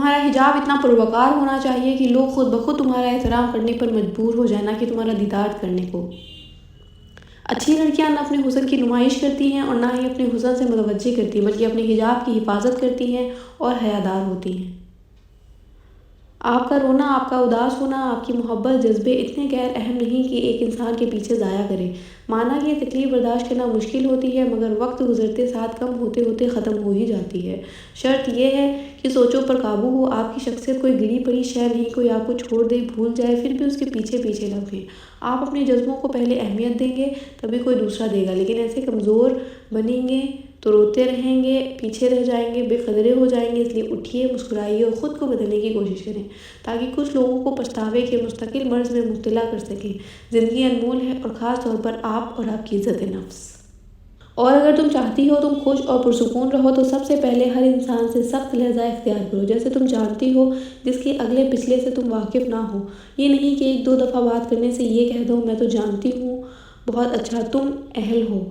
تمہارا حجاب اتنا پروقار ہونا چاہیے کہ لوگ خود بخود تمہارا احترام کرنے پر مجبور ہو جائیں، نہ کہ تمہارا دیدار کرنے کو۔ اچھی لڑکیاں نہ اپنے حسن کی نمائش کرتی ہیں اور نہ ہی اپنے حسن سے متوجہ کرتی ہیں، بلکہ اپنے حجاب کی حفاظت کرتی ہیں اور حیادار ہوتی ہیں۔ آپ کا رونا، آپ کا اداس ہونا، آپ کی محبت، جذبے اتنے غیر اہم نہیں کہ ایک انسان کے پیچھے ضائع کرے۔ مانا کہ یہ تکلیف برداشت کرنا مشکل ہوتی ہے، مگر وقت گزرتے ساتھ کم ہوتے ہوتے ختم ہو ہی جاتی ہے۔ شرط یہ ہے کہ سوچوں پر قابو ہو۔ آپ کی شخصیت کوئی گری پڑی شے نہیں، کوئی آپ کو چھوڑ دے، بھول جائے، پھر بھی اس کے پیچھے پیچھے نہ پھریں۔ آپ اپنے جذبوں کو پہلے اہمیت دیں گے، تبھی کوئی دوسرا دے گا، لیکن ایسے کمزور بنیں گے تو روتے رہیں گے، پیچھے رہ جائیں گے، بے قدرے ہو جائیں گے۔ اس لیے اٹھیے، مسکرائیے اور خود کو بدلنے کی کوشش کریں، تاکہ کچھ لوگوں کو پچھتاوے کے مستقل مرض میں مبتلا کر سکیں۔ زندگی انمول ہے، اور خاص طور پر آپ اور آپ کی عزت نفس۔ اور اگر تم چاہتی ہو تم خوش اور پرسکون رہو تو سب سے پہلے ہر انسان سے سخت لہجہ اختیار کرو، جیسے تم جانتی ہو، جس کے اگلے پچھلے سے تم واقف نہ ہو۔ یہ نہیں کہ ایک دو دفعہ بات کرنے سے یہ کہہ دو، میں تو جانتی ہوں بہت اچھا تم اہل ہو،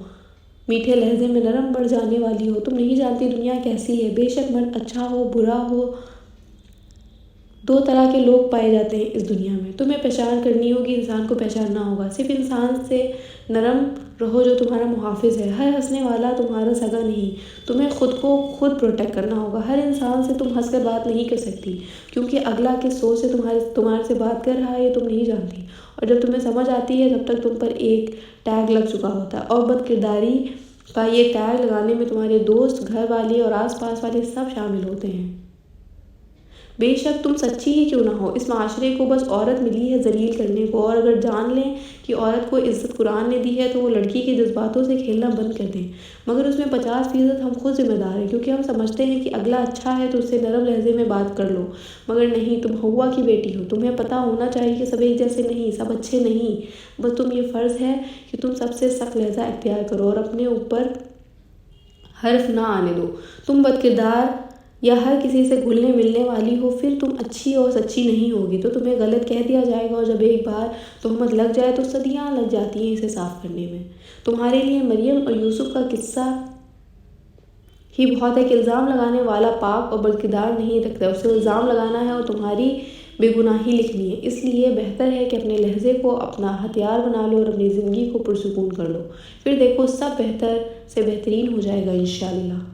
میٹھے لہجے میں نرم پڑ جانے والی ہو۔ تم نہیں جانتی دنیا کیسی ہے، بے شک مرد اچھا ہو برا ہو، دو طرح کے لوگ پائے جاتے ہیں اس دنیا میں۔ تمہیں پہچان کرنی ہوگی، انسان کو پہچاننا ہوگا۔ صرف انسان سے نرم رہو جو تمہارا محافظ ہے۔ ہر ہنسنے والا تمہارا سگا نہیں، تمہیں خود کو خود پروٹیکٹ کرنا ہوگا۔ ہر انسان سے تم ہنس کر بات نہیں کر سکتی، کیونکہ اگلا کس سوچ سے تمہارے سے بات کر رہا ہے یہ تم نہیں جانتی، اور جب تمہیں سمجھ آتی ہے تب تک تم پر ایک ٹیگ لگ چکا ہوتا ہے، اور بد کرداری کا یہ ٹیگ لگانے میں تمہارے دوست، گھر والے اور آس پاس والے سب شامل ہوتے ہیں۔ بے شک تم سچی ہی کیوں نہ ہو، اس معاشرے کو بس عورت ملی ہے ذلیل کرنے کو، اور اگر جان لیں کہ عورت کو عزت قرآن نے دی ہے تو وہ لڑکی کے جذباتوں سے کھیلنا بند کر دیں۔ مگر اس میں 50% ہم خود ذمہ دار ہیں، کیونکہ ہم سمجھتے ہیں کہ اگلا اچھا ہے تو اس سے نرم لہجے میں بات کر لو، مگر نہیں، تم ہوا کی بیٹی ہو، تمہیں پتہ ہونا چاہیے کہ سب ایک جیسے نہیں، سب اچھے نہیں، بس تم یہ فرض ہے کہ تم سب سے سخت لہجہ اختیار کرو اور اپنے اوپر حرف نہ آنے دو۔ تم بد کردار یا ہر کسی سے گھلنے ملنے والی ہو، پھر تم اچھی اور سچی نہیں ہوگی تو تمہیں غلط کہہ دیا جائے گا، اور جب ایک بار تہمت لگ جائے تو صدیاں لگ جاتی ہیں اسے صاف کرنے میں۔ تمہارے لیے مریم اور یوسف کا قصہ ہی بہت ہے کہ الزام لگانے والا پاک اور بد کردار نہیں رکھتا، اسے الزام لگانا ہے اور تمہاری بے گناہی لکھنی ہے۔ اس لیے بہتر ہے کہ اپنے لہجے کو اپنا ہتھیار بنا لو اور اپنی زندگی کو پرسکون کر لو، پھر دیکھو سب بہتر سے بہترین ہو جائے گا انشاءاللہ۔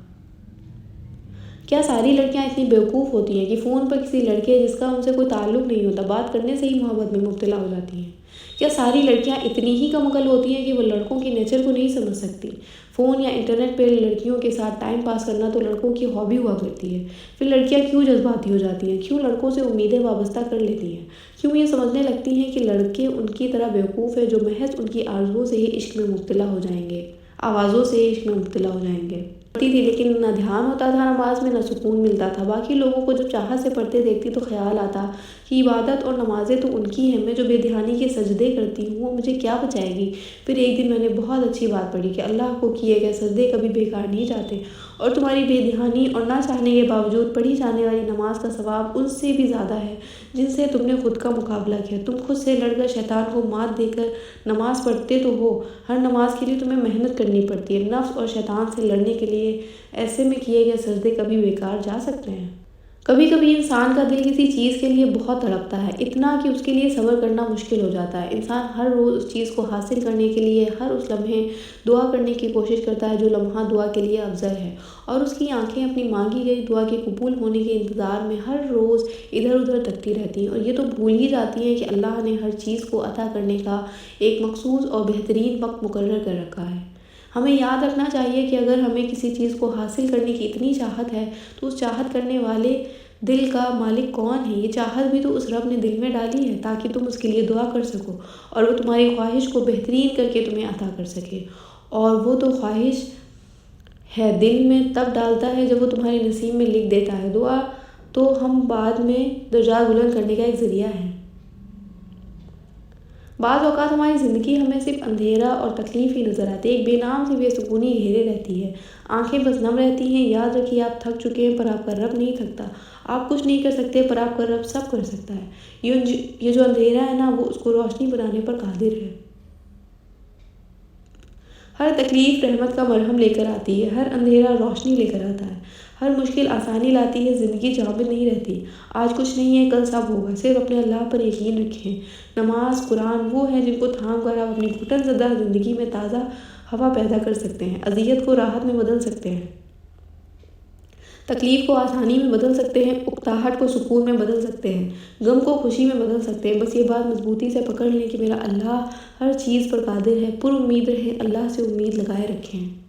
کیا ساری لڑکیاں اتنی بیوقوف ہوتی ہیں کہ فون پر کسی لڑکے جس کا ان سے کوئی تعلق نہیں ہوتا بات کرنے سے ہی محبت میں مبتلا ہو جاتی ہیں؟ کیا ساری لڑکیاں اتنی ہی کم عقل ہوتی ہیں کہ وہ لڑکوں کی نیچر کو نہیں سمجھ سکتی؟ فون یا انٹرنیٹ پہ لڑکیوں کے ساتھ ٹائم پاس کرنا تو لڑکوں کی ہابی ہوا کرتی ہے، پھر لڑکیاں کیوں جذباتی ہو جاتی ہیں؟ کیوں لڑکوں سے امیدیں وابستہ کر لیتی ہیں؟ کیوں یہ سمجھنے لگتی ہیں کہ لڑکے ان کی طرح بیوقوف ہیں جو محض ان کی آرزوؤں سے ہی عشق میں مبتلا ہو جائیں گے، آوازوں سے ہی عشق میں مبتلا ہو جائیں گے؟ پڑھتی تھی لیکن نہ دھیان ہوتا تھا نماز میں، نہ سکون ملتا تھا۔ باقی لوگوں کو جب چاہت سے پڑھتے دیکھتی تو خیال آتا کہ عبادت اور نمازیں تو ان کی ہیں، میں جو بے دھیانی کے سجدے کرتی ہوں وہ مجھے کیا بچائے گی؟ پھر ایک دن میں نے بہت اچھی بات پڑھی کہ اللہ کو کیے گئے سجدے کبھی بیکار نہیں جاتے، اور تمہاری بے دھیانی اور نہ چاہنے کے باوجود پڑھی جانے والی نماز کا ثواب ان سے بھی زیادہ ہے جن سے تم نے خود کا مقابلہ کیا۔ تم خود سے لڑ کر شیطان کو مات دے کر نماز پڑھتے تو ہو، ہر نماز کے لیے تمہیں محنت کرنی پڑتی ہے، نفس اور شیطان سے لڑنے کے لیے ایسے میں کیے گئے سجدے کبھی بیکار جا سکتے ہیں؟ کبھی کبھی انسان کا دل کسی چیز کے لیے بہت تڑپتا ہے، اتنا کہ اس کے لیے صبر کرنا مشکل ہو جاتا ہے۔ انسان ہر روز اس چیز کو حاصل کرنے کے لیے ہر اس لمحے دعا کرنے کی کوشش کرتا ہے جو لمحہ دعا کے لیے افضل ہے، اور اس کی آنکھیں اپنی مانگی گئی دعا کے قبول ہونے کے انتظار میں ہر روز ادھر ادھر تکتی رہتی ہیں، اور یہ تو بھول ہی جاتی ہیں کہ اللہ نے ہر چیز کو عطا کرنے کا ایک مخصوص اور بہترین وقت مقرر کر رکھا ہے۔ ہمیں یاد رکھنا چاہیے کہ اگر ہمیں کسی چیز کو حاصل کرنے کی اتنی چاہت ہے تو اس چاہت کرنے والے دل کا مالک کون ہے؟ یہ چاہت بھی تو اس رب نے دل میں ڈالی ہے تاکہ تم اس کے لیے دعا کر سکو اور وہ تمہاری خواہش کو بہترین کر کے تمہیں عطا کر سکے، اور وہ تو خواہش ہے دل میں تب ڈالتا ہے جب وہ تمہاری نصیب میں لکھ دیتا ہے۔ دعا تو ہم بعد میں درجات بلند کرنے کا ایک ذریعہ ہے۔ بعض اوقات ہماری زندگی ہمیں صرف اندھیرا اور تکلیف ہی نظر آتی ہے، ایک بے نام سی بے سکونی گھیرے رہتی ہے، آنکھیں بس نم رہتی ہیں۔ یاد رکھیے آپ تھک چکے ہیں پر آپ کا رب نہیں تھکتا، آپ کچھ نہیں کر سکتے پر آپ کا رب سب کر سکتا ہے۔ یہ جو اندھیرا ہے نا وہ اس کو روشنی بنانے پر قادر ہے۔ ہر تکلیف رحمت کا مرہم لے کر آتی ہے، ہر اندھیرا روشنی لے کر آتا ہے، ہر مشکل آسانی لاتی ہے، زندگی جامد نہیں رہتی۔ آج کچھ نہیں ہے، کل سب ہوگا، صرف اپنے اللہ پر یقین رکھیں۔ نماز، قرآن وہ ہیں جن کو تھام کر آپ اپنی گھٹن زدہ زندگی میں تازہ ہوا پیدا کر سکتے ہیں، اذیت کو راحت میں بدل سکتے ہیں، تکلیف کو آسانی میں بدل سکتے ہیں، اکتاہٹ کو سکون میں بدل سکتے ہیں، غم کو خوشی میں بدل سکتے ہیں۔ بس یہ بات مضبوطی سے پکڑ لیں کہ میرا اللہ ہر چیز پر قادر ہے۔ پر امید رہیں، اللہ سے امید لگائے رکھیں۔